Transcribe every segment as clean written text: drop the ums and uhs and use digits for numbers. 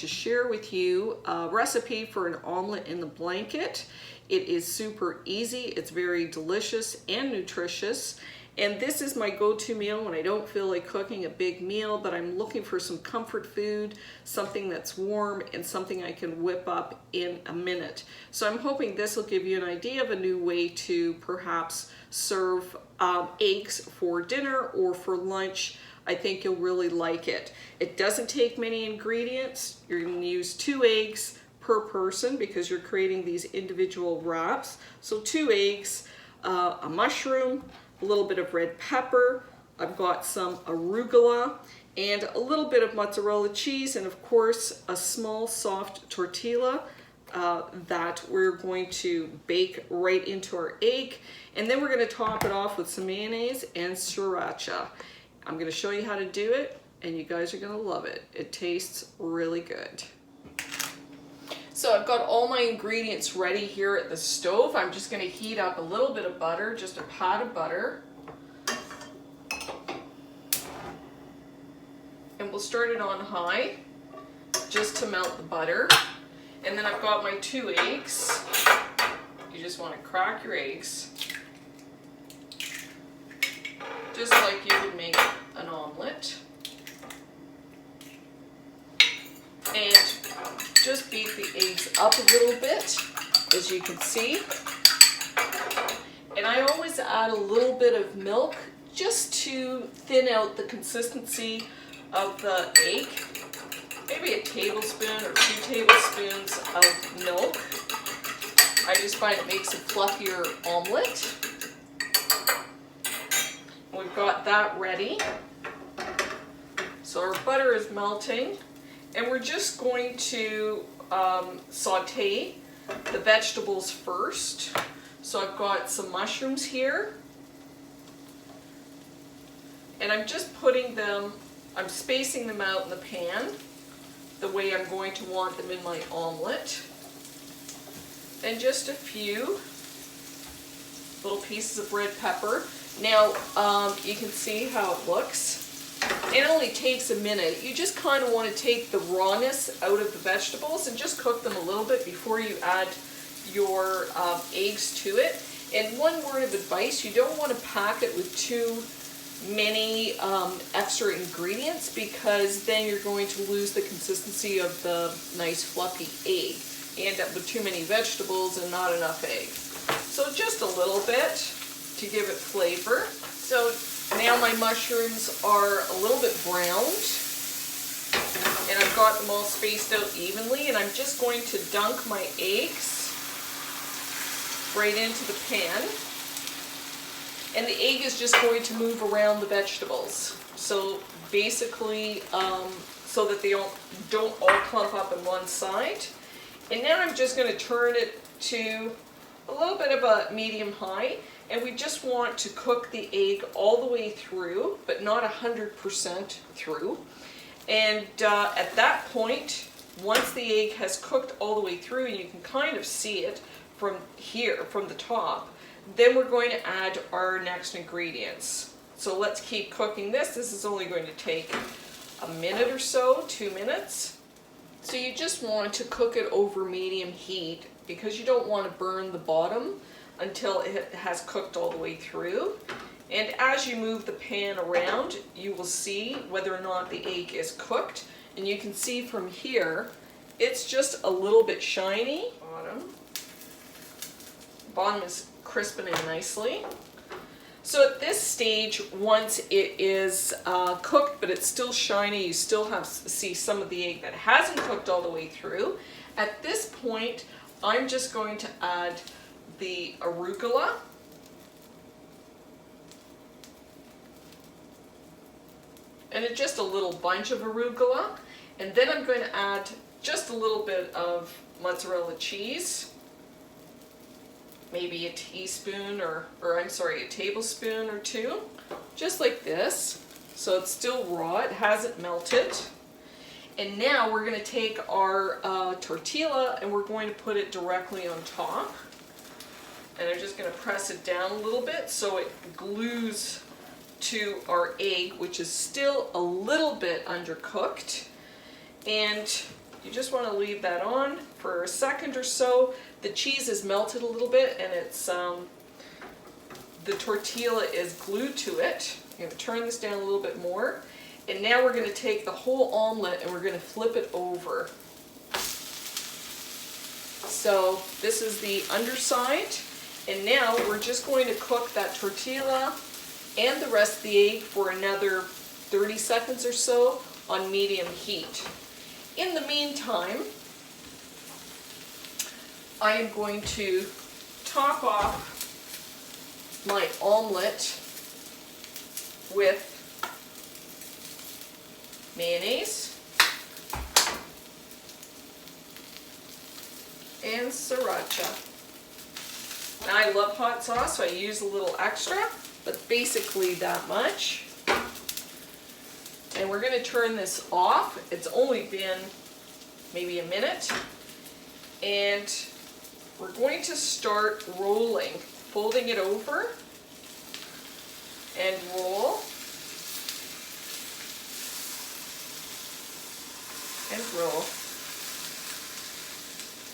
to share with you a recipe for an omelet in the blanket. It is super easy, it's very delicious and nutritious, and this is my go-to meal when I don't feel like cooking a big meal, but I'm looking for some comfort food, something that's warm, and something I can whip up in a minute. So I'm hoping this will give you an idea of a new way to perhaps serve eggs for dinner or for lunch. I think you'll really like it. It doesn't take many ingredients. You're going to use 2 eggs per person because you're creating these individual wraps. So 2 eggs, a mushroom, a little bit of red pepper, I've got some arugula, and a little bit of mozzarella cheese, and of course a small soft tortilla that we're going to bake right into our egg. And then we're going to top it off with some mayonnaise and sriracha. I'm going to show you how to do it, and you guys are going to love it. It tastes really good. So I've got all my ingredients ready here at the stove. I'm just going to heat up a little bit of butter, just a pat of butter. And we'll start it on high, just to melt the butter. And then I've got my 2 eggs. You just want to crack your eggs, just like you would make an omelet. And just beat the eggs up a little bit, as you can see. And I always add a little bit of milk just to thin out the consistency of the egg. Maybe a tablespoon or 2 tablespoons of milk. I just find it makes a fluffier omelet. We've got that ready. So our butter is melting, and we're just going to saute the vegetables first. So I've got some mushrooms here, and I'm just putting them, I'm spacing them out in the pan the way I'm going to want them in my omelet. And just a few little pieces of red pepper. Now you can see how it looks. It only takes a minute. You just kind of want to take the rawness out of the vegetables and just cook them a little bit before you add your eggs to it. And one word of advice, you don't want to pack it with too many extra ingredients, because then you're going to lose the consistency of the nice fluffy egg. You end up with too many vegetables and not enough egg. So just a little bit to give it flavor. So now my mushrooms are a little bit browned, and I've got them all spaced out evenly, and I'm just going to dunk my eggs right into the pan. And the egg is just going to move around the vegetables. So basically, so that they don't all clump up on one side. And now I'm just going to turn it to a little bit of a medium-high. And we just want to cook the egg all the way through, but not 100% through. And at that point, once the egg has cooked all the way through, and you can kind of see it from here, from the top, then we're going to add our next ingredients. So let's keep cooking this. This is only going to take a minute or so, 2 minutes. So you just want to cook it over medium heat, because you don't want to burn the bottom until it has cooked all the way through. And as you move the pan around, you will see whether or not the egg is cooked. And you can see from here, it's just a little bit shiny. Bottom is crisping in nicely. So at this stage, once it is cooked, but it's still shiny, you still have to see some of the egg that hasn't cooked all the way through. At this point, I'm just going to add the arugula. And it's just a little bunch of arugula. And then I'm going to add just a little bit of mozzarella cheese. Maybe a teaspoon or I'm sorry, a tablespoon or 2. Just like this. So it's still raw, it hasn't melted. And now we're going to take our tortilla and we're going to put it directly on top. And I'm just going to press it down a little bit so it glues to our egg, which is still a little bit undercooked. And You just want to leave that on for a second or so. The cheese is melted a little bit and it's the tortilla is glued to it. I'm going to turn this down a little bit more. And now we're going to take the whole omelet and we're going to flip it over. So this is the underside. And now we're just going to cook that tortilla and the rest of the egg for another 30 seconds or so on medium heat. In the meantime, I am going to top off my omelette with mayonnaise and sriracha. Now I love hot sauce, so I use a little extra, but basically that much. And we're going to turn this off. It's only been maybe a minute. And we're going to start rolling, folding it over and roll and roll.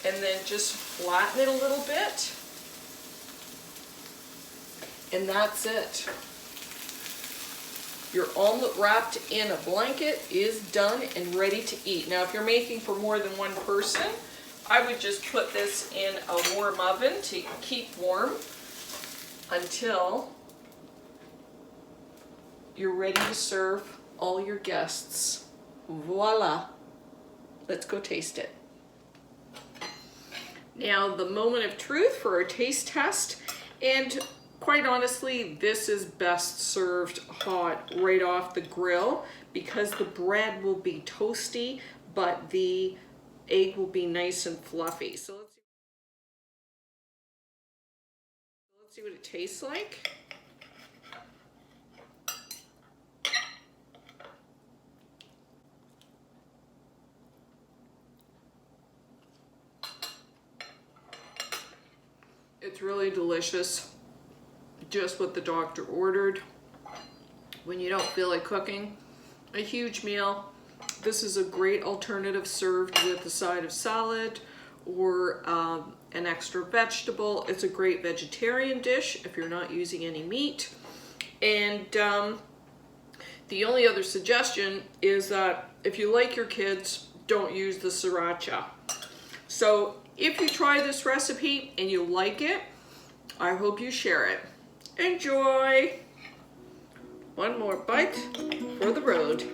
And then just flatten it a little bit. And that's it. Your omelet wrapped in a blanket is done and ready to eat. Now if you're making for more than one person, I would just put this in a warm oven to keep warm until you're ready to serve all your guests. Voila! Let's go taste it. Now the moment of truth for our taste test, and quite honestly, this is best served hot right off the grill because the bread will be toasty, but the egg will be nice and fluffy. So let's see what it tastes like. It's really delicious. Just what the doctor ordered. When you don't feel like cooking a huge meal, this is a great alternative served with a side of salad or an extra vegetable. It's a great vegetarian dish if you're not using any meat. And the only other suggestion is that if you like your kids, don't use the sriracha. So if you try this recipe and you like it, I hope you share it. Enjoy! One more bite for the road.